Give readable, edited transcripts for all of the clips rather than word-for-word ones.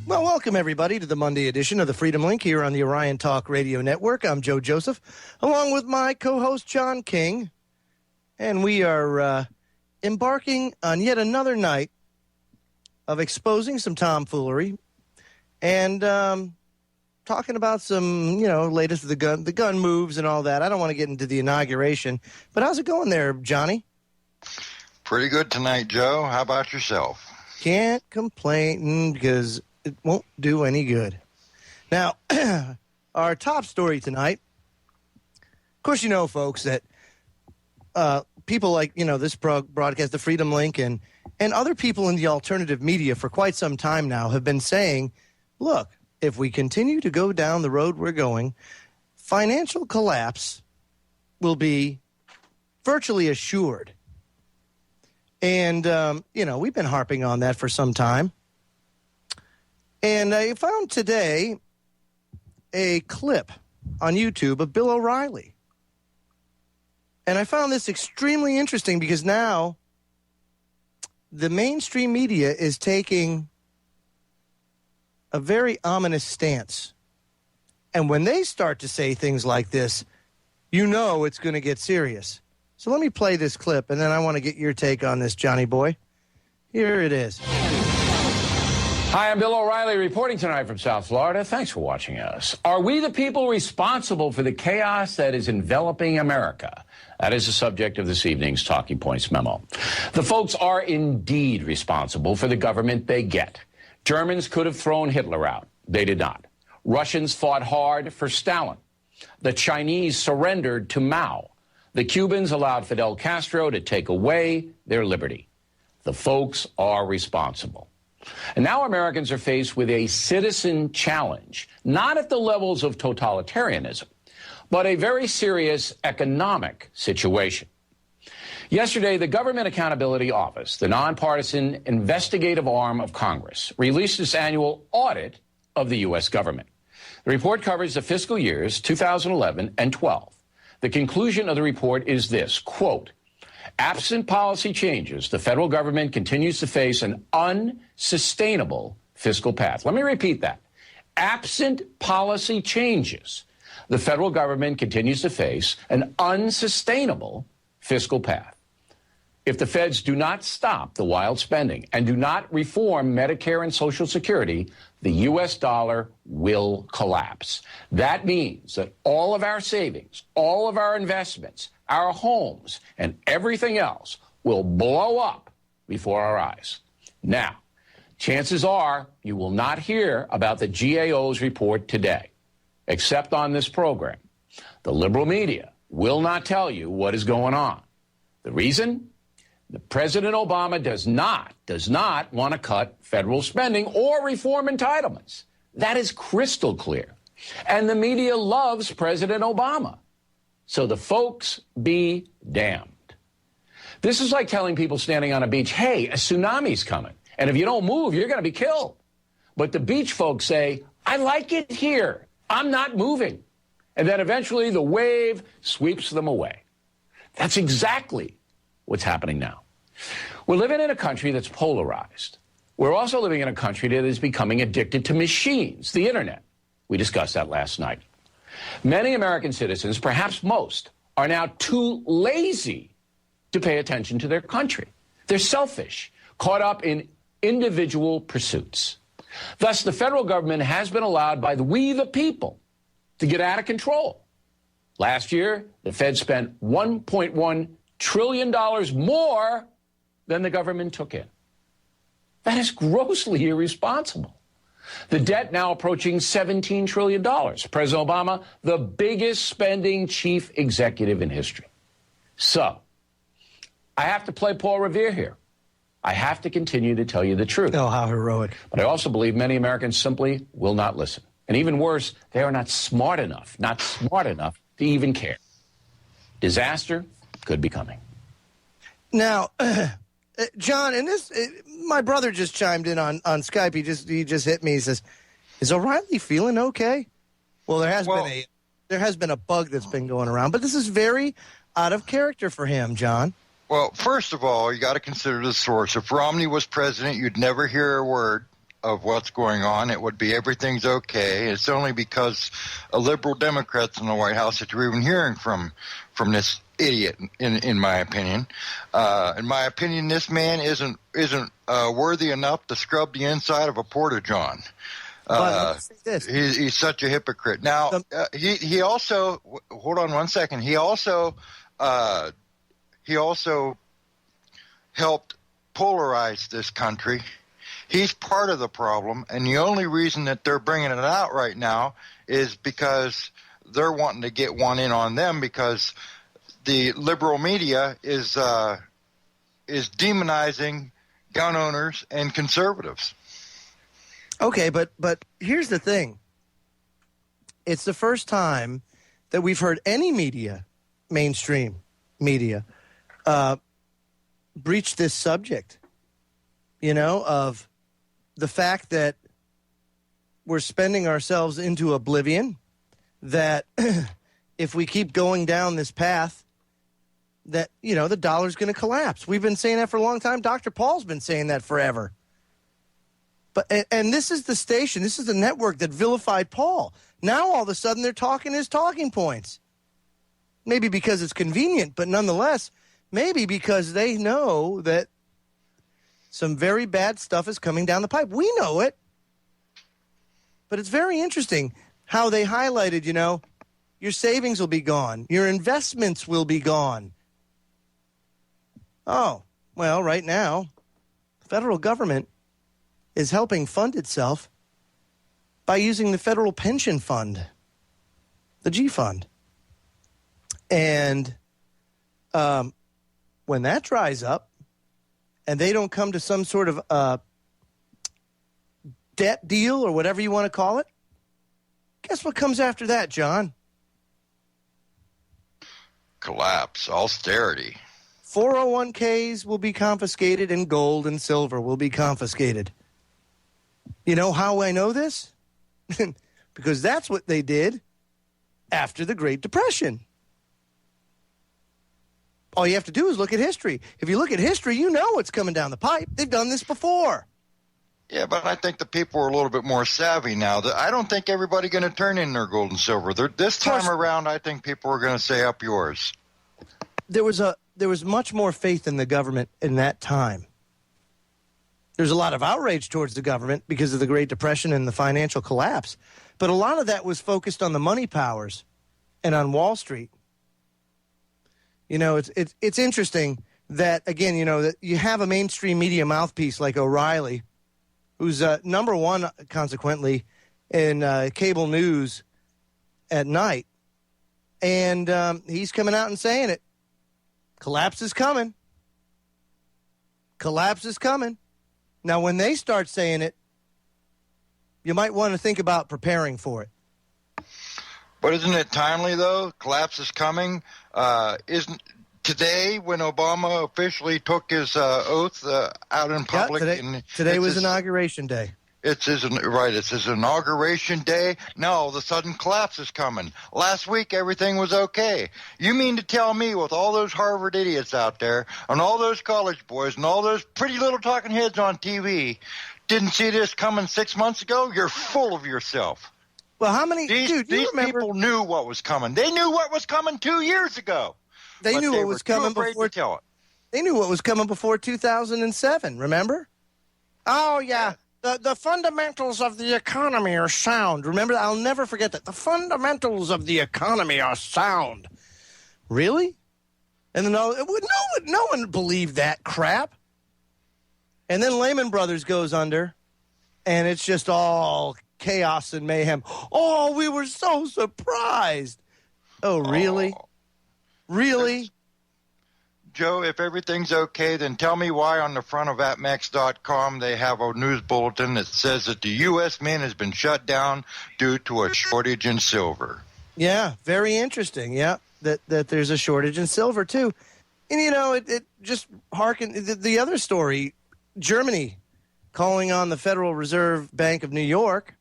Well, welcome everybody to the Monday edition of the Freedom Link here on the Orion Talk Radio Network. I'm Joe Joseph, along with my co-host John King, and we are embarking on yet another night of exposing some tomfoolery and talking about some, latest of the gun moves and all that. I don't want to get into the inauguration, but how's it going there, Johnny? Pretty good tonight, Joe. How about yourself? Can't complain because it won't do any good. Now, our top story tonight, of course, folks, that people like, this broadcast, the Freedom Link, and other people in the alternative media for quite some time now have been saying, look, if we continue to go down the road we're going, financial collapse will be virtually assured. And, we've been harping on that for some time. And I found today a clip on YouTube of Bill O'Reilly. And I found this extremely interesting because now the mainstream media is taking a very ominous stance. And when they start to say things like this, it's going to get serious. So let me play this clip, and then I want to get your take on this, Johnny boy. Here it is. Hi, I'm Bill O'Reilly reporting tonight from South Florida. Thanks for watching us. Are we the people responsible for the chaos that is enveloping America? That is the subject of this evening's Talking Points memo. The folks are indeed responsible for the government they get. Germans could have thrown Hitler out. They did not. Russians fought hard for Stalin. The Chinese surrendered to Mao. The Cubans allowed Fidel Castro to take away their liberty. The folks are responsible. And now Americans are faced with a citizen challenge, not at the levels of totalitarianism, but a very serious economic situation. Yesterday, the Government Accountability Office, the nonpartisan investigative arm of Congress, released its annual audit of the U.S. government. The report covers the fiscal years 2011 and 12. The conclusion of the report is this, quote, absent policy changes, the federal government continues to face an unsustainable fiscal path. Let me repeat that. Absent policy changes, the federal government continues to face an unsustainable fiscal path. If the feds do not stop the wild spending and do not reform Medicare and Social Security, the U.S. dollar will collapse. That means that all of our savings, all of our investments, our homes, and everything else will blow up before our eyes. Now, chances are you will not hear about the GAO's report today, except on this program. The liberal media will not tell you what is going on. The reason? President Obama does not want to cut federal spending or reform entitlements. That is crystal clear. And the media loves President Obama. So the folks be damned. This is like telling people standing on a beach, hey, a tsunami's coming. And if you don't move, you're going to be killed. But the beach folks say, I like it here. I'm not moving. And then eventually the wave sweeps them away. That's exactly what's happening now. We're living in a country that's polarized. We're also living in a country that is becoming addicted to machines, the internet. We discussed that last night. Many American citizens, perhaps most, are now too lazy to pay attention to their country. They're selfish, caught up in individual pursuits. Thus, the federal government has been allowed by we the people to get out of control. Last year, the Fed spent $1.1 trillion more than the government took in. That is grossly irresponsible. The debt now approaching $17 trillion. President Obama, the biggest spending chief executive in history. So, I have to play Paul Revere here. I have to continue to tell you the truth. Oh, how heroic. But I also believe many Americans simply will not listen. And even worse, they are not smart enough to even care. Disaster could be coming. Now, John, and my brother just chimed in on Skype. He just hit me. He says, "Is O'Reilly feeling okay?" Well, there has been a bug that's been going around, but this is very out of character for him, John. Well, first of all, you got to consider the source. If Romney was president, you'd never hear a word of what's going on, it would be everything's okay. It's only because liberal Democrats in the White House that you're even hearing from this idiot, in my opinion. In my opinion, this man isn't worthy enough to scrub the inside of a porta-john. He's such a hypocrite. Now, he also, hold on one second. He also helped polarize this country. He's part of the problem, and the only reason that they're bringing it out right now is because they're wanting to get one in on them, because the liberal media is demonizing gun owners and conservatives. Okay, but here's the thing. It's the first time that we've heard any media, mainstream media, breach this subject, of the fact that we're spending ourselves into oblivion, that if we keep going down this path, that, the dollar's going to collapse. We've been saying that for a long time. Dr. Paul's been saying that forever. But and this is the station, this is the network that vilified Paul. Now all of a sudden they're talking his talking points. Maybe because it's convenient, but nonetheless, maybe because they know that some very bad stuff is coming down the pipe. We know it. But it's very interesting how they highlighted, your savings will be gone. Your investments will be gone. Oh, well, right now, the federal government is helping fund itself by using the federal pension fund, the G fund. And when that dries up and they don't come to some sort of debt deal or whatever you want to call it, guess what comes after that, John? Collapse, austerity. 401ks will be confiscated and gold and silver will be confiscated. You know how I know this? Because that's what they did after the Great Depression. All you have to do is look at history. If you look at history, you know what's coming down the pipe. They've done this before. Yeah, but I think the people are a little bit more savvy now. I don't think everybody's going to turn in their gold and silver. This time around, I think people are going to say up yours. There was much more faith in the government in that time. There's a lot of outrage towards the government because of the Great Depression and the financial collapse. But a lot of that was focused on the money powers and on Wall Street. It's interesting that, again, that you have a mainstream media mouthpiece like O'Reilly, who's number one, consequently, in cable news at night. And he's coming out and saying it. Collapse is coming. Collapse is coming. Now, when they start saying it, you might want to think about preparing for it. But isn't it timely, though? Collapse is coming. Isn't today when Obama officially took his oath out in public? Yeah, today was Inauguration Day. It's his inauguration day. Now all of a sudden collapse is coming. Last week everything was okay. You mean to tell me, with all those Harvard idiots out there and all those college boys and all those pretty little talking heads on TV, didn't see this coming 6 months ago? You're full of yourself. Well, how many? These people knew what was coming. They knew what was coming 2 years ago. They knew what was coming before. Tell it. They knew what was coming before 2007. Remember? Oh yeah. The fundamentals of the economy are sound. Remember, I'll never forget that. The fundamentals of the economy are sound. Really? And then no one believed that crap. And then Lehman Brothers goes under, and it's just all chaos and mayhem. Oh, we were so surprised. Oh, really? Oh. Really? Joe, if everything's okay, then tell me why on the front of APMEX.com they have a news bulletin that says that the U.S. Mint has been shut down due to a shortage in silver. Yeah, very interesting. Yeah, that there's a shortage in silver, too. And, it just harkened the other story, Germany calling on the Federal Reserve Bank of New York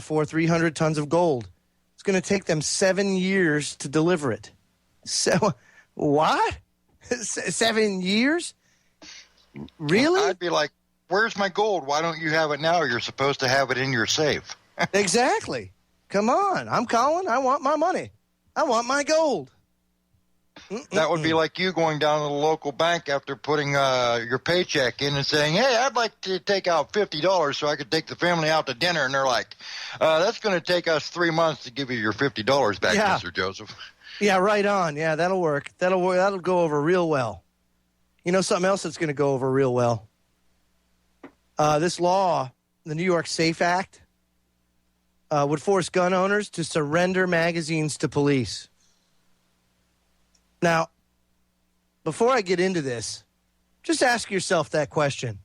for 300 tons of gold. It's going to take them 7 years to deliver it. So... What? 7 years? Really? I'd be like where's my gold? Why don't you have it now? You're supposed to have it in your safe. Exactly. Come on. I'm calling. I want my money. I want my gold. That would be like you going down to the local bank after putting your paycheck in and saying, hey, I'd like to take out $50 so I could take the family out to dinner. And they're like, that's going to take us 3 months to give you your $50 back, Yeah. Mr. Joseph. Yeah, right on. Yeah, that'll work. That'll go over real well. You know something else that's going to go over real well? This law, the New York SAFE Act, would force gun owners to surrender magazines to police. Now, before I get into this, just ask yourself that question.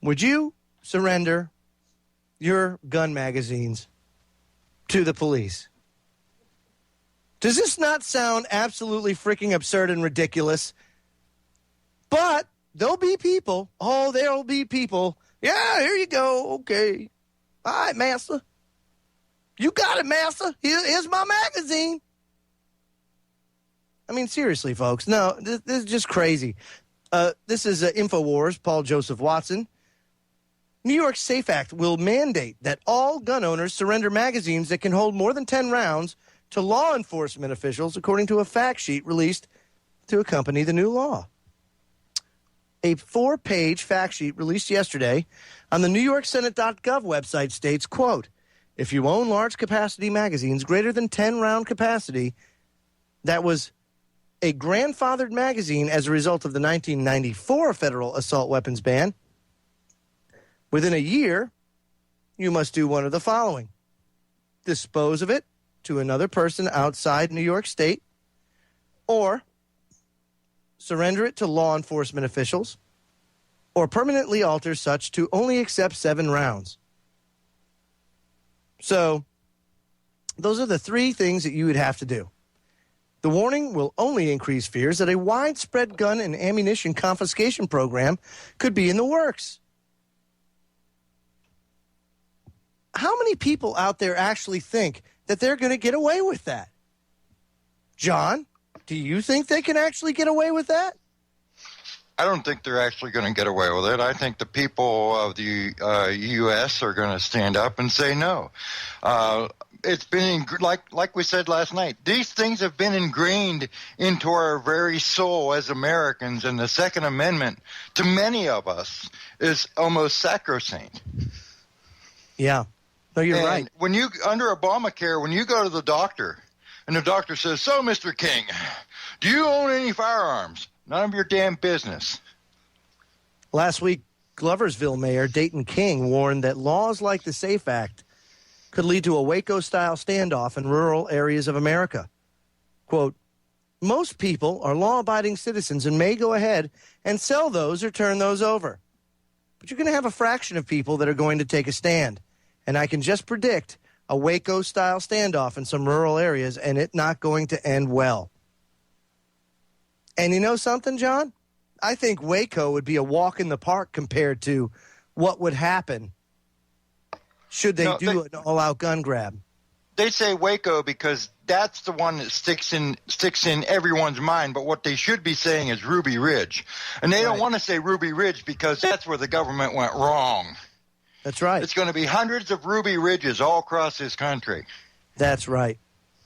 Would you surrender your gun magazines to the police? Does this not sound absolutely freaking absurd and ridiculous? But there'll be people. Oh, there'll be people. Yeah, here you go. Okay. All right, master. You got it, master. Here's my magazine. I mean, seriously, folks. No, this is just crazy. This is InfoWars, Paul Joseph Watson. New York SAFE Act will mandate that all gun owners surrender magazines that can hold more than 10 rounds to law enforcement officials, according to a fact sheet released to accompany the new law. A 4-page fact sheet released yesterday on the NewYorkSenate.gov website states, quote, if you own large capacity magazines greater than 10 round capacity, that was a grandfathered magazine as a result of the 1994 federal assault weapons ban, within a year, you must do one of the following: dispose of it to another person outside New York State, or surrender it to law enforcement officials, or permanently alter such to only accept 7 rounds. So, those are the 3 things that you would have to do. The warning will only increase fears that a widespread gun and ammunition confiscation program could be in the works. How many people out there actually think that they're going to get away with that? John, do you think they can actually get away with that? I don't think they're actually going to get away with it. I think the people of the U.S. are going to stand up and say no. It's been, like we said last night, these things have been ingrained into our very soul as Americans, and the Second Amendment, to many of us, is almost sacrosanct. Yeah. No, you're And right. when you, under Obamacare, when you go to the doctor, and the doctor says, so, Mr. King, do you own any firearms? None of your damn business. Last week, Gloversville Mayor Dayton King warned that laws like the SAFE Act could lead to a Waco-style standoff in rural areas of America. Quote, most people are law-abiding citizens and may go ahead and sell those or turn those over. But you're going to have a fraction of people that are going to take a stand. And I can just predict a Waco-style standoff in some rural areas, and it not going to end well. And you know something, John? I think Waco would be a walk in the park compared to what would happen should they do an all-out gun grab. They say Waco because that's the one that sticks in everyone's mind, but what they should be saying is Ruby Ridge. And they don't want to say Ruby Ridge because that's where the government went wrong. That's right. It's going to be hundreds of Ruby Ridges all across this country. That's right.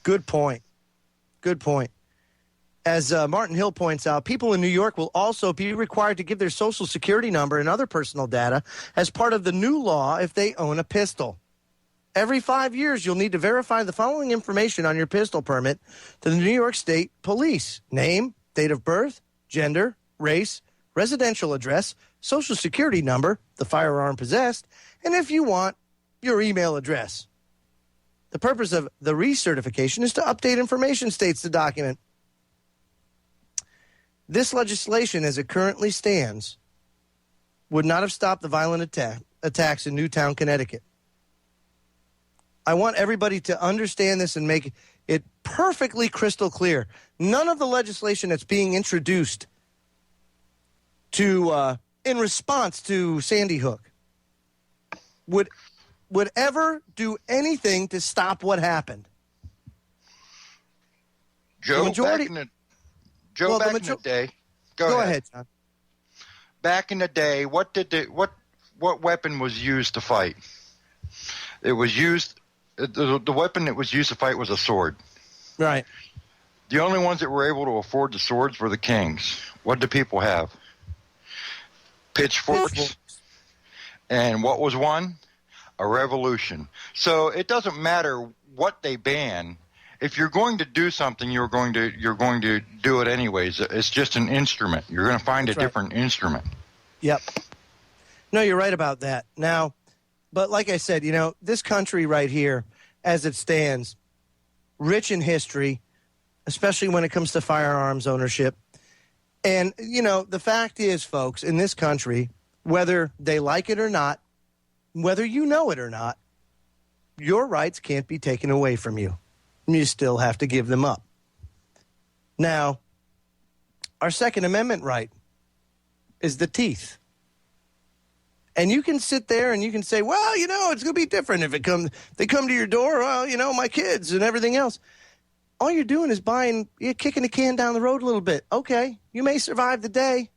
Good point. Good point. As Martin Hill points out, people in New York will also be required to give their Social Security number and other personal data as part of the new law if they own a pistol. Every 5 years, you'll need to verify the following information on your pistol permit to the New York State Police: name, date of birth, gender, race, residential address, Social Security number, the firearm possessed, and if you want, your email address. The purpose of the recertification is to update information, states the document. This legislation, as it currently stands, would not have stopped the violent attacks in Newtown, Connecticut. I want everybody to understand this and make it perfectly crystal clear. None of the legislation that's being introduced to in response to Sandy Hook would ever do anything to stop what happened. Joe, back in the day. Go ahead, John. back in the day, what weapon was used to fight? It was used, the weapon that was used to fight was a sword. Right. The only ones that were able to afford the swords were the kings. What did people have? Pitchforks. And what was won? A revolution. So it doesn't matter what they ban. If you're going to do something, you're going to do it anyways. It's just an instrument. You're going to find a different instrument. Yep. No, you're right about that. Now, but like I said, this country right here, as it stands, rich in history, especially when it comes to firearms ownership. And, the fact is, folks, in this country, whether they like it or not, whether you know it or not, your rights can't be taken away from you. You still have to give them up. Now, our Second Amendment right is the teeth. And you can sit there and you can say, well, it's going to be different if they come to your door, well, my kids and everything else. All you're doing is kicking the can down the road a little bit. Okay, you may survive the day.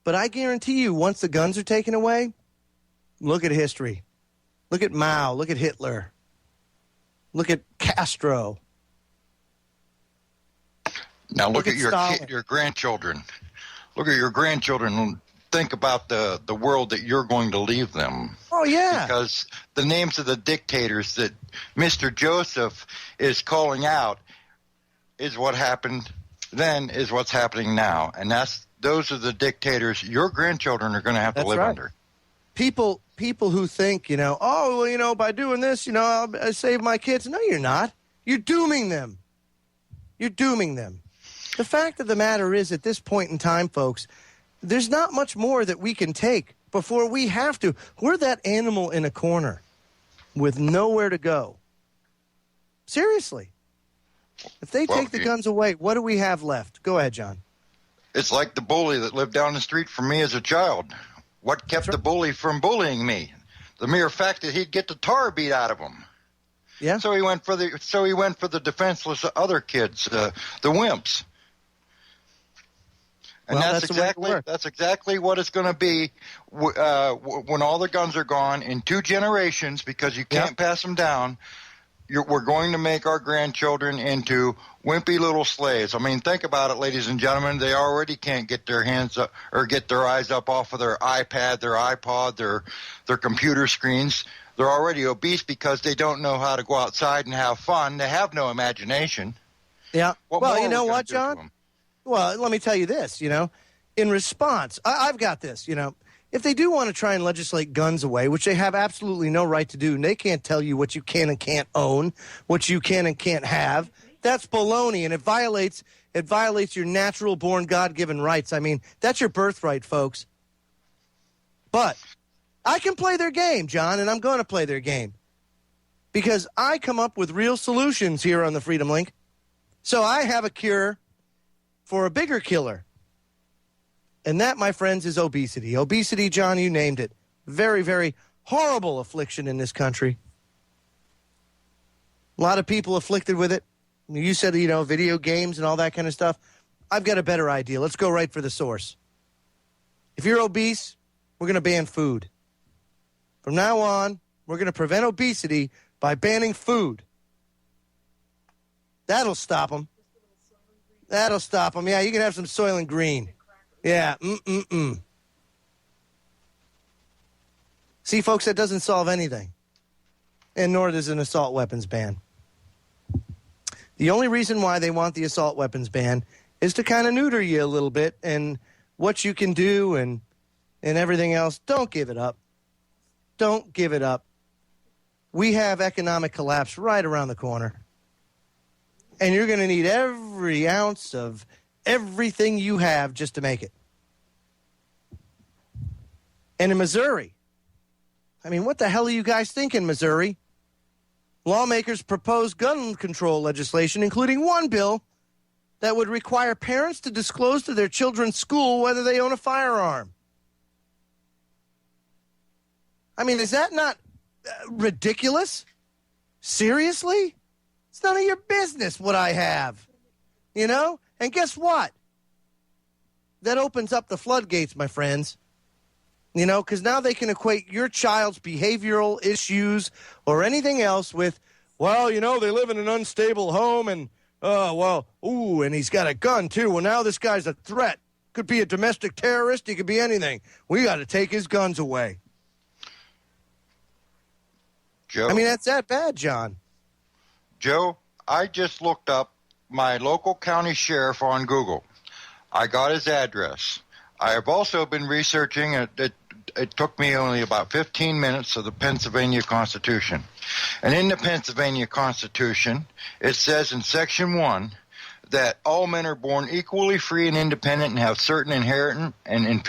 But I guarantee you, once the guns are taken away, look at history. Look at Mao. Look at Hitler. Look at Castro. Now look at your grandchildren. Look at your grandchildren and think about the world that you're going to leave them. Oh, yeah. Because the names of the dictators that Mr. Joseph is calling out is what happened then, is what's happening now. And those are the dictators your grandchildren are going to have to live under. People who think, by doing this, I'll save my kids. No, you're not. You're dooming them. You're dooming them. The fact of the matter is, at this point in time, folks, there's not much more that we can take before we have to. We're that animal in a corner with nowhere to go. Seriously. If they take the guns away, what do we have left? Go ahead, John. It's like the bully that lived down the street from me as a child. What kept the bully from bullying me? The mere fact that he'd get the tar beat out of him. Yeah. So he went for the defenseless other kids, the wimps. And well, that's exactly what it's going to be when all the guns are gone in 2 generations, because you can't pass them down. We're going to make our grandchildren into wimpy little slaves. I mean, think about it, ladies and gentlemen. They already can't get their hands up or get their eyes up off of their iPad, their iPod, their computer screens. They're already obese because they don't know how to go outside and have fun. They have no imagination. Yeah. Well, you know what, John? Well, let me tell you this, in response, I've got this, if they do want to try and legislate guns away, which they have absolutely no right to do, and they can't tell you what you can and can't own, what you can and can't have, that's baloney, and it violates your natural born God-given rights. I mean, that's your birthright, folks. But I can play their game, John, and I'm going to play their game because I come up with real solutions here on the Freedom Link. So I have a cure for a bigger killer. And that, my friends, is obesity. Obesity, John, you named it. Very, very horrible affliction in this country. A lot of people afflicted with it. You said, video games and all that kind of stuff. I've got a better idea. Let's go right for the source. If you're obese, we're going to ban food. From now on, we're going to prevent obesity by banning food. That'll stop them. That'll stop them. Yeah, you can have some Soylent Green. Yeah, See, folks, that doesn't solve anything. And nor does an assault weapons ban. The only reason why they want the assault weapons ban is to kind of neuter you a little bit and what you can do and everything else. Don't give it up. Don't give it up. We have economic collapse right around the corner. And you're going to need every ounce of everything you have just to make it. And in Missouri, I mean, what the hell are you guys thinking, Missouri? Lawmakers proposed gun control legislation, including one bill that would require parents to disclose to their children's school whether they own a firearm. I mean, is that not ridiculous? Seriously? It's none of your business what I have, And guess what? that opens up the floodgates, my friends. You know, because now they can equate your child's behavioral issues or anything else with, well, you know, they live in an unstable home and, and he's got a gun too. Well, now this guy's a threat. Could be a domestic terrorist. He could be anything. We got to take his guns away. Joe? I mean, that's that bad, John. Joe, I just looked up my local county sheriff on Google. I got his address. I have also been researching it. It took me only about 15 minutes of the Pennsylvania Constitution. And in the Pennsylvania Constitution, it says in Section 1 that all men are born equally free and independent and have certain inherent and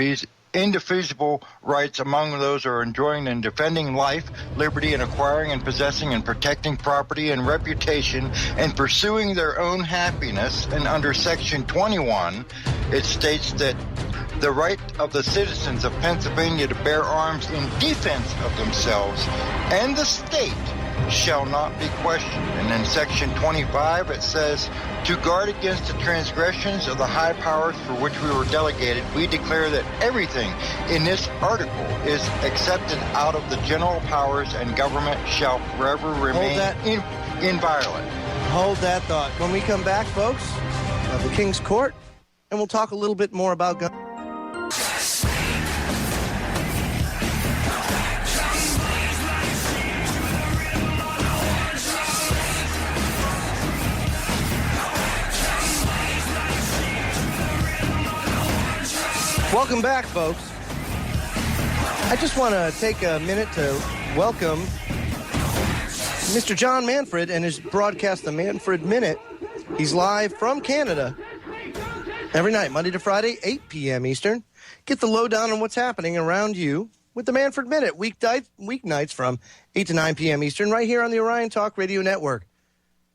indefeasible rights. Among those are enjoying and defending life, liberty, and acquiring and possessing and protecting property and reputation and pursuing their own happiness. And under Section 21, it states that the right of the citizens of Pennsylvania to bear arms in defense of themselves and the state shall not be questioned. And in Section 25, it says, to guard against the transgressions of the high powers for which we were delegated, we declare that everything in this article is accepted out of the general powers, and government shall forever remain inviolate. Hold that thought. When we come back, folks, the King's Court, and we'll talk a little bit more about guns. Welcome back, folks. I just want to take a minute to welcome Mr. John Manfred and his broadcast, The Manfred Minute. He's live from Canada every night, Monday to Friday, 8 p.m. Eastern. Get the lowdown on what's happening around you with The Manfred Minute, weeknights from 8 to 9 p.m. Eastern, right here on the Orion Talk Radio Network.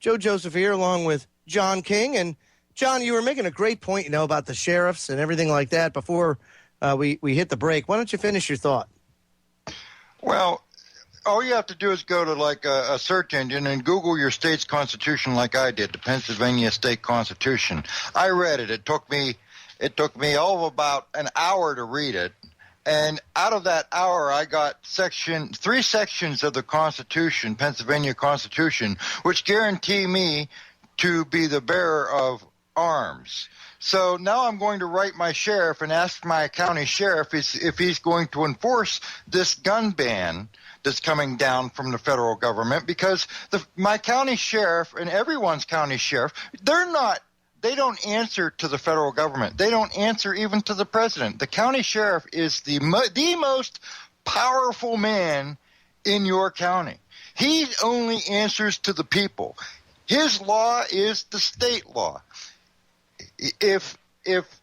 Joe Joseph here, along with John King. And John, you were making a great point, you know, about the sheriffs and everything like that before we hit the break. Why don't you finish your thought? Well, all you have to do is go to like a search engine and Google your state's constitution, like I did, the Pennsylvania State Constitution. I read it. It took me all of about an hour to read it. And out of that hour, I got three sections of the Constitution, Pennsylvania Constitution, which guarantee me to be the bearer of arms. So now I'm going to write my sheriff and ask my county sheriff if he's going to enforce this gun ban that's coming down from the federal government, because my county sheriff and everyone's county sheriff, they don't answer to the federal government. They don't answer even to the president. The county sheriff is the most powerful man in your county. He only answers to the people. His law is the state law. If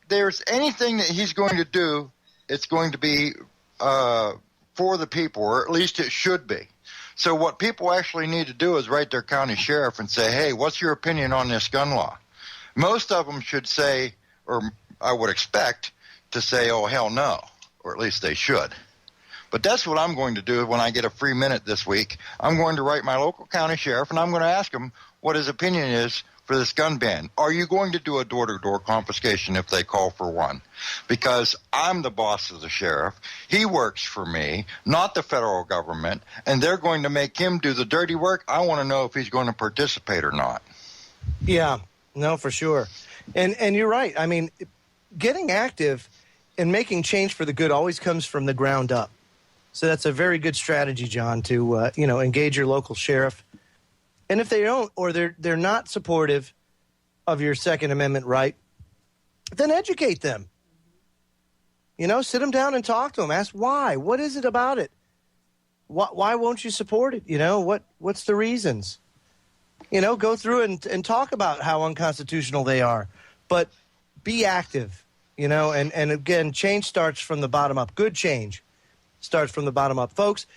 there's anything that he's going to do, it's going to be for the people, or at least it should be. So what people actually need to do is write their county sheriff and say, hey, what's your opinion on this gun law? Most of them should say, or I would expect to say, oh, hell no, or at least they should. But that's what I'm going to do when I get a free minute this week. I'm going to write my local county sheriff, and I'm going to ask him what his opinion is for this gun ban. Are you going to do a door-to-door confiscation if they call for one? Because I'm the boss of the sheriff. He works for me, not the federal government, and they're going to make him do the dirty work. I want to know if he's going to participate or not. Yeah, no, for sure. And you're right. I mean, getting active and making change for the good always comes from the ground up. So that's a very good strategy, John, to engage your local sheriff. And if they don't, or they're not supportive of your Second Amendment right, then educate them. You know, sit them down and talk to them. Ask why. What is it about it? Why won't you support it? You know, what's the reasons? You know, go through and talk about how unconstitutional they are. But be active, you know, and again, change starts from the bottom up. Good change starts from the bottom up. Folks,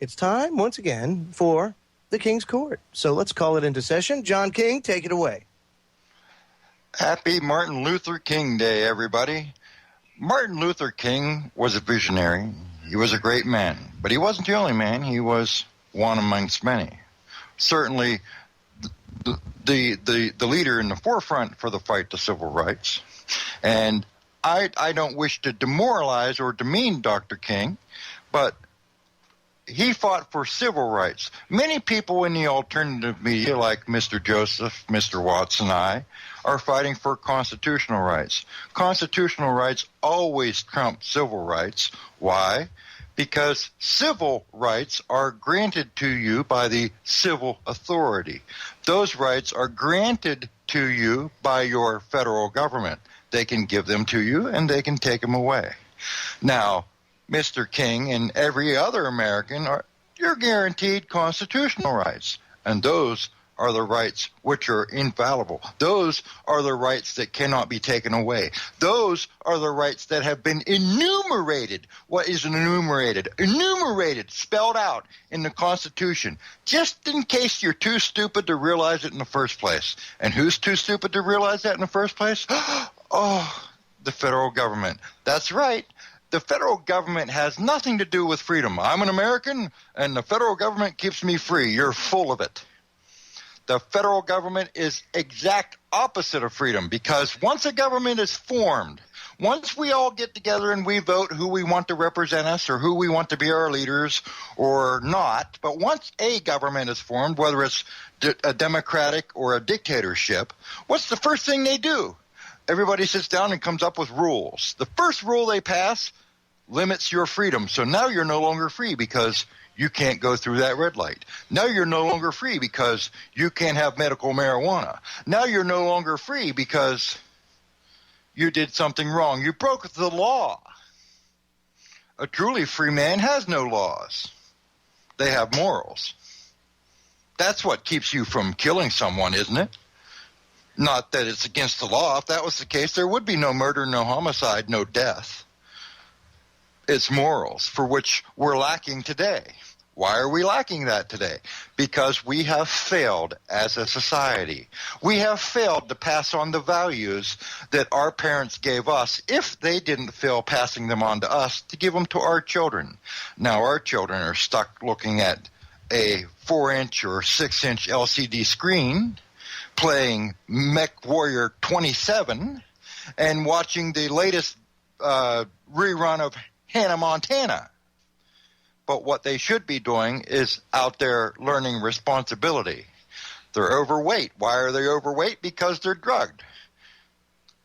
it's time, once again, for the King's Court. So let's call it into session. John King, take it away. Happy Martin Luther King Day, everybody. Martin Luther King was a visionary. He was a great man, but he wasn't the only man. He was one amongst many. Certainly the leader in the forefront for the fight to civil rights. And I don't wish to demoralize or demean Dr. King, but he fought for civil rights. Many people in the alternative media, like Mr. Joseph, Mr. Watts, and I, are fighting for constitutional rights. Constitutional rights always trump civil rights. Why? Because civil rights are granted to you by the civil authority. Those rights are granted to you by your federal government. They can give them to you and they can take them away. Now, Mr. King and every other American, you're guaranteed constitutional rights, and those are the rights which are infallible. Those are the rights that cannot be taken away. Those are the rights that have been enumerated. What is enumerated? Enumerated, spelled out in the Constitution, just in case you're too stupid to realize it in the first place. And who's too stupid to realize that in the first place? Oh, the federal government. That's right. The federal government has nothing to do with freedom. I'm an American, and the federal government keeps me free. You're full of it. The federal government is exact opposite of freedom, because once a government is formed, once we all get together and we vote who we want to represent us or who we want to be our leaders or not, but once a government is formed, whether it's a democratic or a dictatorship, what's the first thing they do? Everybody sits down and comes up with rules. The first rule they pass limits your freedom. So now you're no longer free because you can't go through that red light. Now you're no longer free because you can't have medical marijuana. Now you're no longer free because you did something wrong. You broke the law. A truly free man has no laws. They have morals. That's what keeps you from killing someone, isn't it? Not that it's against the law. If that was the case, there would be no murder, no homicide, no death. It's morals, for which we're lacking today. Why are we lacking that today? Because we have failed as a society. We have failed to pass on the values that our parents gave us, if they didn't fail passing them on to us, to give them to our children. Now our children are stuck looking at a 4-inch or 6-inch LCD screen, playing Mech Warrior 27, and watching the latest rerun of Hannah Montana. But what they should be doing is out there learning responsibility. They're overweight. Why are they overweight? Because they're drugged.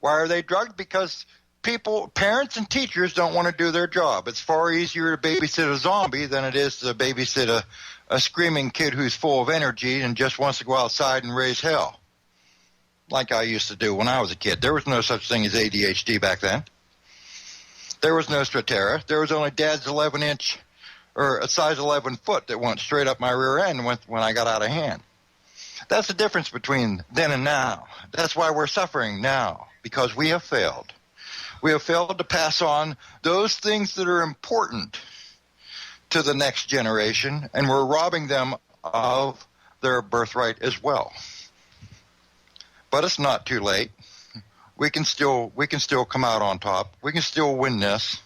Why are they drugged? Because parents and teachers don't want to do their job. It's far easier to babysit a zombie than it is to babysit a screaming kid who's full of energy and just wants to go outside and raise hell, like I used to do when I was a kid. There was no such thing as ADHD back then. There was no Stratera. There was only Dad's 11-inch or a size 11 foot that went straight up my rear end when I got out of hand. That's the difference between then and now. That's why we're suffering now, because we have failed. We have failed to pass on those things that are important to the next generation, and we're robbing them of their birthright as well. But it's not too late. We can still come out on top. We can still win this.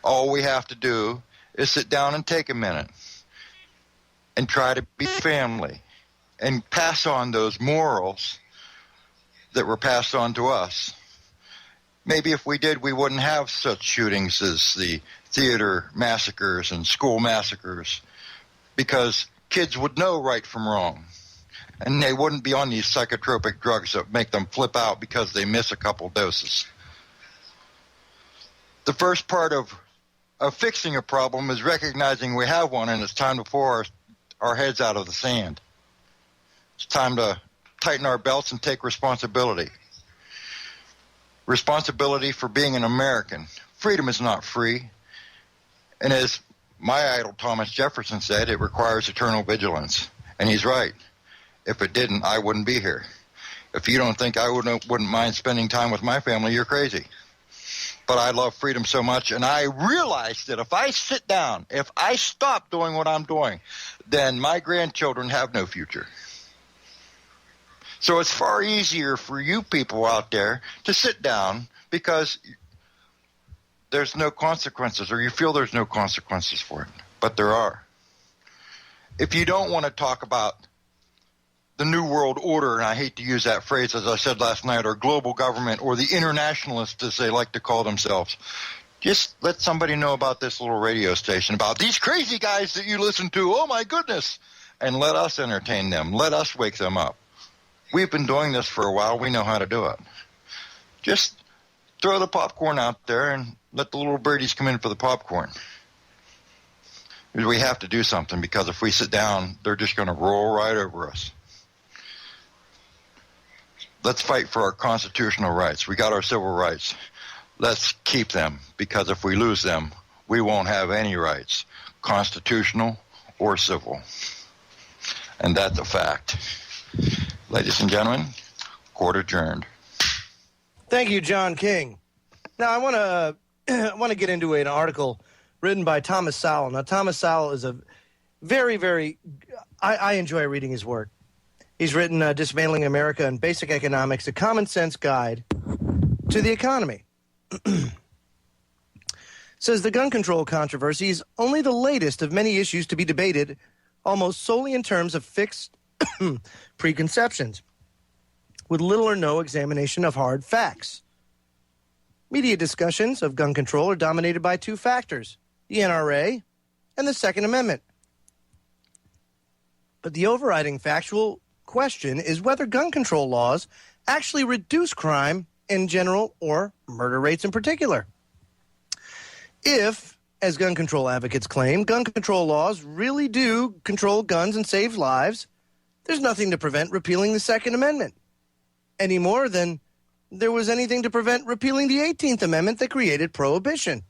All we have to do is sit down and take a minute and try to be family and pass on those morals that were passed on to us. Maybe if we did, we wouldn't have such shootings as the theater massacres and school massacres, because kids would know right from wrong. And they wouldn't be on these psychotropic drugs that make them flip out because they miss a couple doses. The first part of fixing a problem is recognizing we have one, and it's time to pull our heads out of the sand. It's time to tighten our belts and take responsibility. Responsibility for being an American. Freedom is not free. And as my idol Thomas Jefferson said, it requires eternal vigilance. And he's right. If it didn't, I wouldn't be here. If you don't think I wouldn't mind spending time with my family, you're crazy. But I love freedom so much, and I realize that if I sit down, if I stop doing what I'm doing, then my grandchildren have no future. So it's far easier for you people out there to sit down because there's no consequences, or you feel there's no consequences for it, but there are. If you don't want to talk about the New World Order, and I hate to use that phrase, as I said last night, or global government, or the internationalists, as they like to call themselves. Just let somebody know about this little radio station, about these crazy guys that you listen to. Oh, my goodness. And let us entertain them. Let us wake them up. We've been doing this for a while. We know how to do it. Just throw the popcorn out there and let the little birdies come in for the popcorn. We have to do something, because if we sit down, they're just going to roll right over us. Let's fight for our constitutional rights. We got our civil rights. Let's keep them, because if we lose them, we won't have any rights, constitutional or civil. And that's a fact. Ladies and gentlemen, court adjourned. Thank you, John King. Now, I want to get into an article written by Thomas Sowell. Now, Thomas Sowell is a very, I enjoy reading his work. He's written Dismantling America and Basic Economics, a common sense guide to the economy. Says the gun control controversy is only the latest of many issues to be debated almost solely in terms of fixed preconceptions, with little or no examination of hard facts. Media discussions of gun control are dominated by two factors, the NRA and the Second Amendment. But the overriding factual question is whether gun control laws actually reduce crime in general or murder rates in particular. If, as gun control advocates claim, gun control laws really do control guns and save lives, there's nothing to prevent repealing the Second Amendment, any more than there was anything to prevent repealing the 18th Amendment that created prohibition.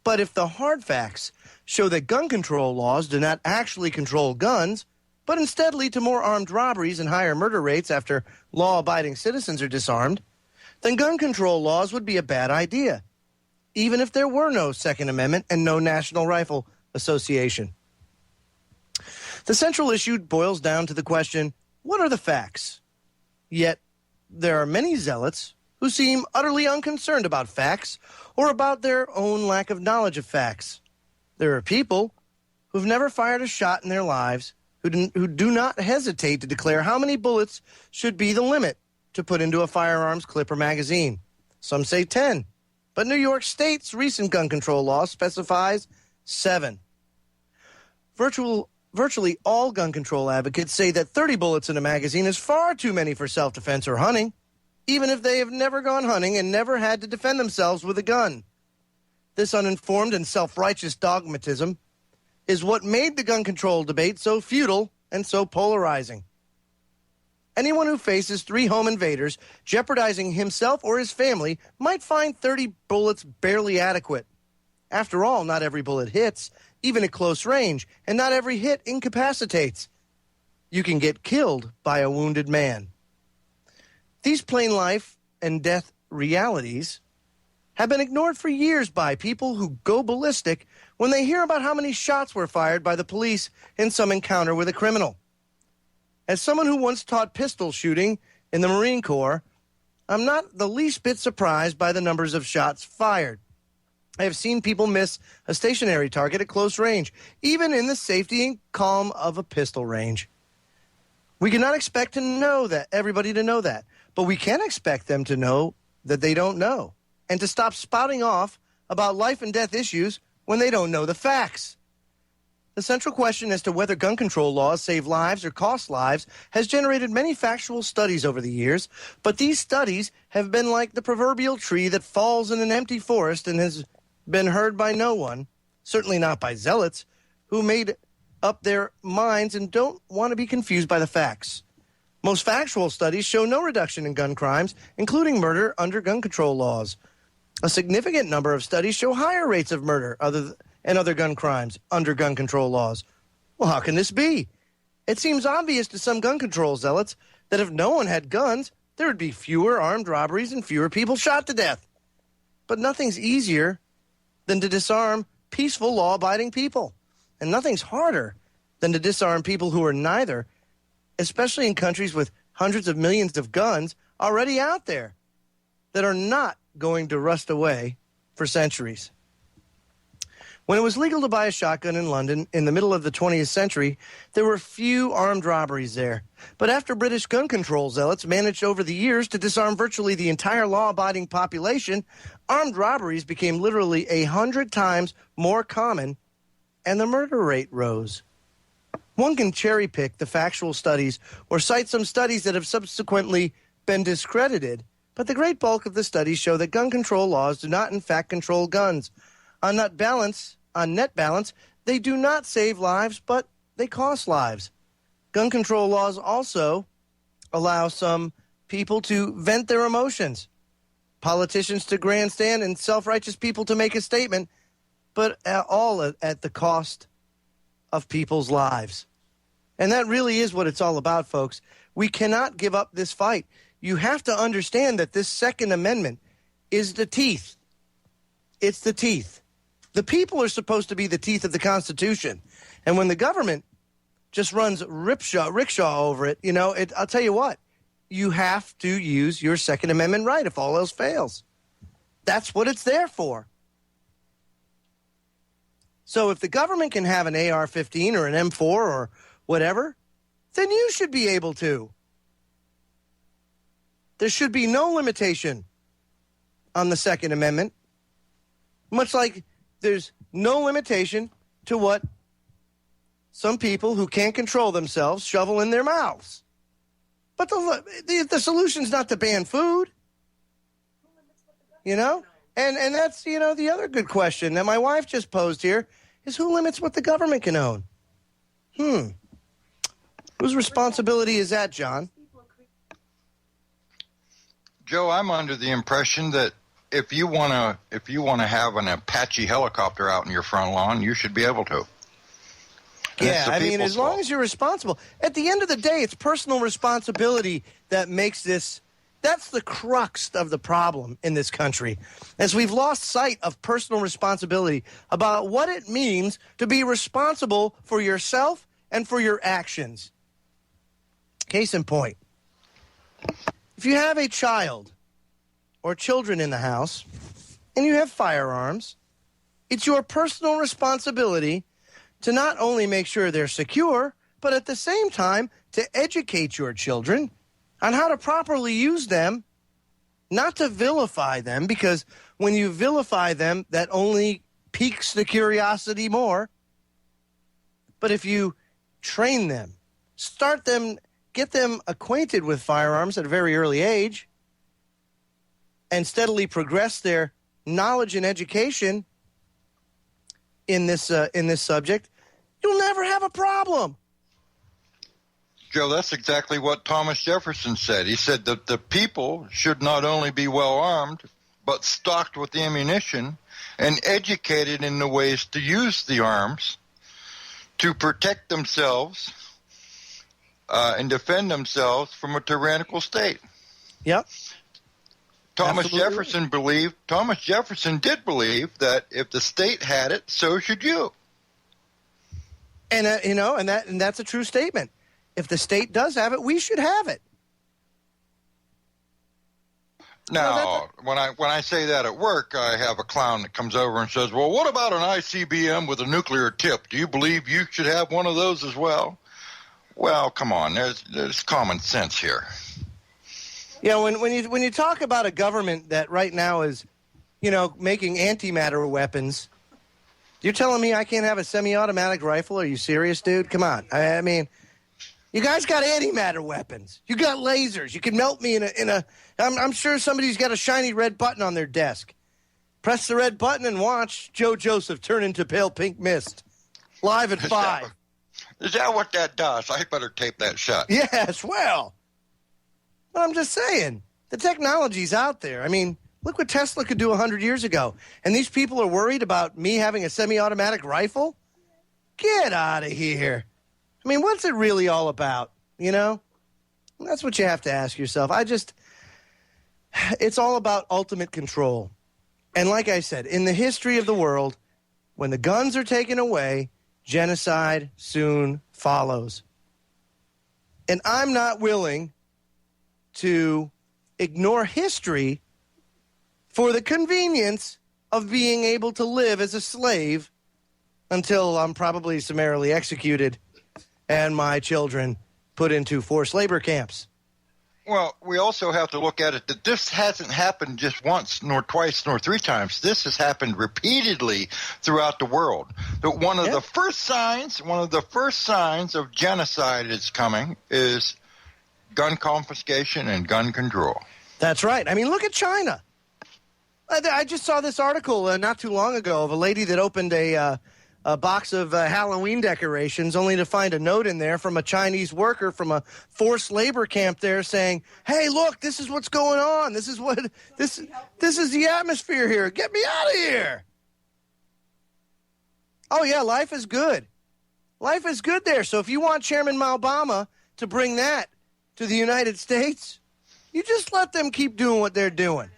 But if the hard facts show that gun control laws do not actually control guns, but instead lead to more armed robberies and higher murder rates after law-abiding citizens are disarmed, then gun control laws would be a bad idea, even if there were no Second Amendment and no National Rifle Association. The central issue boils down to the question, what are the facts? Yet, there are many zealots who seem utterly unconcerned about facts or about their own lack of knowledge of facts. There are people who've never fired a shot in their lives who do not hesitate to declare how many bullets should be the limit to put into a firearms clip or magazine. Some say 10, but New York State's recent gun control law specifies 7. Virtually all gun control advocates say that 30 bullets in a magazine is far too many for self-defense or hunting, even if they have never gone hunting and never had to defend themselves with a gun. This uninformed and self-righteous dogmatism is what made the gun control debate so futile and so polarizing. Anyone who faces 3 home invaders jeopardizing himself or his family might find 30 bullets barely adequate. After all, not every bullet hits, even at close range, and not every hit incapacitates. You can get killed by a wounded man. These plain life and death realities have been ignored for years by people who go ballistic when they hear about how many shots were fired by the police in some encounter with a criminal. As someone who once taught pistol shooting in the Marine Corps, I'm not the least bit surprised by the numbers of shots fired. I have seen people miss a stationary target at close range, even in the safety and calm of a pistol range. We cannot expect to know that, everybody to know that, but we can expect them to know that they don't know, and to stop spouting off about life and death issues when they don't know the facts. The central question as to whether gun control laws save lives or cost lives has generated many factual studies over the years, but these studies have been like the proverbial tree that falls in an empty forest and has been heard by no one, certainly not by zealots, who made up their minds and don't want to be confused by the facts. Most factual studies show no reduction in gun crimes, including murder, under gun control laws. A significant number of studies show higher rates of murder and other gun crimes under gun control laws. Well, how can this be? It seems obvious to some gun control zealots that if no one had guns, there would be fewer armed robberies and fewer people shot to death. But nothing's easier than to disarm peaceful, law-abiding people. And nothing's harder than to disarm people who are neither, especially in countries with hundreds of millions of guns already out there that are not going to rust away for centuries. When it was legal to buy a shotgun in London in the middle of the 20th century, there were few armed robberies there. But after British gun control zealots managed over the years to disarm virtually the entire law-abiding population, armed robberies became literally 100 times more common, and the murder rate rose. One can cherry-pick the factual studies or cite some studies that have subsequently been discredited, but the great bulk of the studies show that gun control laws do not in fact control guns. On net balance, they do not save lives, but they cost lives. Gun control laws also allow some people to vent their emotions, politicians to grandstand, and self-righteous people to make a statement, but all at the cost of people's lives. And that really is what it's all about, folks. We cannot give up this fight. You have to understand that this Second Amendment is the teeth. It's the teeth. The people are supposed to be the teeth of the Constitution. And when the government just runs rickshaw over it, I'll tell you what, you have to use your Second Amendment right if all else fails. That's what it's there for. So if the government can have an AR-15 or an M4 or whatever, then you should be able to. There should be no limitation on the Second Amendment, much like there's no limitation to what some people who can't control themselves shovel in their mouths. But the solution's not to ban food, And that's, the other good question that my wife just posed here is who limits what the government can own? Whose responsibility is that, John? Joe, I'm under the impression that if you want to have an Apache helicopter out in your front lawn, you should be able to. Yeah, as long as you're responsible. At the end of the day, it's personal responsibility that makes this. That's the crux of the problem in this country, as we've lost sight of personal responsibility about what it means to be responsible for yourself and for your actions. Case in point, if you have a child or children in the house and you have firearms, it's your personal responsibility to not only make sure they're secure, but at the same time to educate your children on how to properly use them, not to vilify them, because when you vilify them, that only piques the curiosity more. But if you train them, start them, get them acquainted with firearms at a very early age, and steadily progress their knowledge and education in this subject, you'll never have a problem. Joe, that's exactly what Thomas Jefferson said. He said that the people should not only be well armed, but stocked with ammunition and educated in the ways to use the arms to protect themselves and defend themselves from a tyrannical state. Yep. Thomas Jefferson did believe that if the state had it, so should you. And and that's a true statement. If the state does have it, we should have it. Now, when I say that at work, I have a clown that comes over and says, "Well, what about an ICBM with a nuclear tip? Do you believe you should have one of those as well?" Well, come on, there's common sense here. Yeah, when you talk about a government that right now is, making antimatter weapons, you're telling me I can't have a semi-automatic rifle? Are you serious, dude? Come on. I mean, you guys got antimatter weapons. You got lasers. You can melt me in a. I'm sure somebody's got a shiny red button on their desk. Press the red button and watch Joe Joseph turn into pale pink mist. Live at 5. Is that what that does? I better tape that shut. Yes, well. But I'm just saying, the technology's out there. I mean, look what Tesla could do 100 years ago. And these people are worried about me having a semi-automatic rifle? Get out of here. I mean, what's it really all about, That's what you have to ask yourself. It's all about ultimate control. And like I said, in the history of the world, when the guns are taken away, genocide soon follows. And I'm not willing to ignore history for the convenience of being able to live as a slave until I'm probably summarily executed and my children put into forced labor camps. Well, we also have to look at it that this hasn't happened just once, nor twice, nor three times. This has happened repeatedly throughout the world. That one of the first signs of genocide is coming is gun confiscation and gun control. That's right. I mean, look at China. I just saw this article not too long ago of a lady that opened a box of Halloween decorations only to find a note in there from a Chinese worker from a forced labor camp there saying, hey, look, this is what's going on. This is the atmosphere here. Get me out of here. Oh, yeah, life is good. Life is good there. So if you want Chairman Obama to bring that to the United States, you just let them keep doing what they're doing.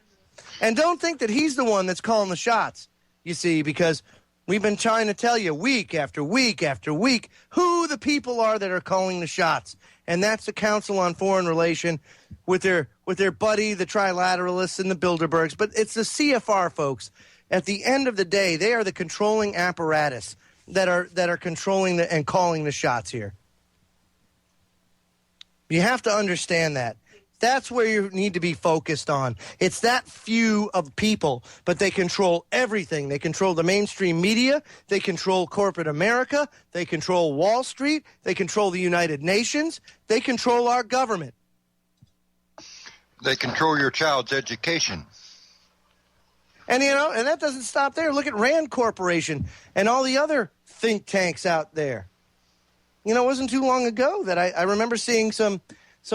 And don't think that he's the one that's calling the shots, you see, because we've been trying to tell you week after week after week who the people are that are calling the shots. And that's the Council on Foreign Relations with their buddy, the Trilateralists and the Bilderbergs. But it's the CFR folks. At the end of the day, they are the controlling apparatus that are controlling and calling the shots here. You have to understand that. That's where you need to be focused on. It's that few of people, but they control everything. They control the mainstream media. They control corporate America. They control Wall Street. They control the United Nations. They control our government. They control your child's education. And, and that doesn't stop there. Look at Rand Corporation and all the other think tanks out there. It wasn't too long ago that I remember seeing some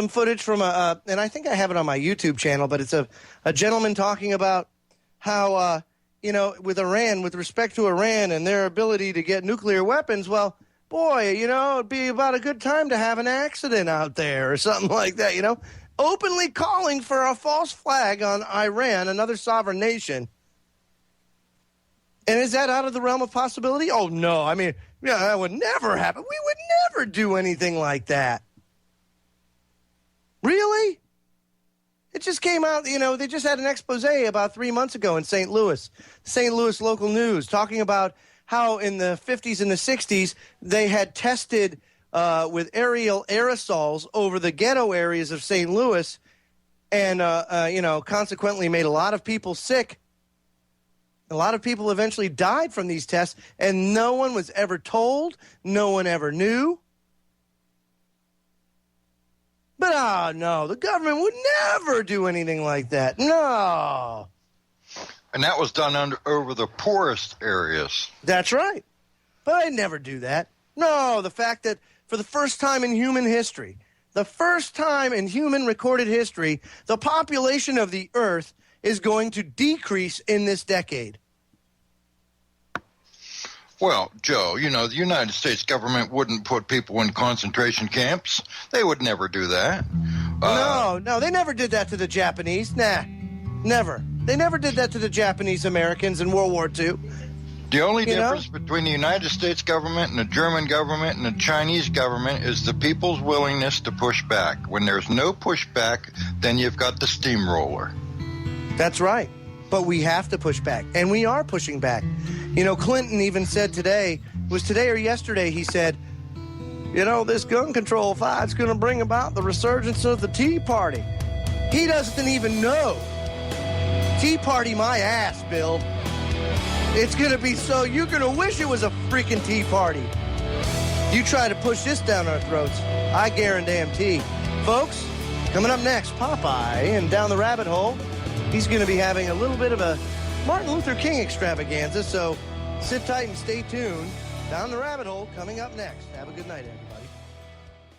footage from and I think I have it on my YouTube channel, but it's a gentleman talking about how, with Iran, with respect to Iran and their ability to get nuclear weapons, well, boy, it'd be about a good time to have an accident out there or something like that, openly calling for a false flag on Iran, another sovereign nation. And is that out of the realm of possibility? Oh, no. I mean, that would never happen. We would never do anything like that. Really? It just came out, they just had an expose about 3 months ago in St. Louis local news, talking about how in the 50s and the 60s they had tested with aerosols over the ghetto areas of St. Louis and, consequently made a lot of people sick. A lot of people eventually died from these tests, and no one was ever told. No one ever knew. But, no, the government would never do anything like that. No. And that was done over the poorest areas. That's right. But I'd never do that. No, the fact that for the first time in human history, the first time in human recorded history, the population of the earth is going to decrease in this decade. Well, Joe, the United States government wouldn't put people in concentration camps. They would never do that. No, they never did that to the Japanese. Nah, never. They never did that to the Japanese Americans in World War II. The only difference between the United States government and the German government and the Chinese government is the people's willingness to push back. When there's no pushback, then you've got the steamroller. That's right. But we have to push back, and we are pushing back. Clinton even said today or yesterday, he said, this gun control fight's going to bring about the resurgence of the Tea Party. He doesn't even know. Tea Party my ass, Bill. It's going to be you're going to wish it was a freaking Tea Party. You try to push this down our throats, I guarantee. Folks, coming up next, Popeye and Down the Rabbit Hole. He's going to be having a little bit of a Martin Luther King extravaganza, so sit tight and stay tuned. Down the Rabbit Hole coming up next. Have a good night, everybody.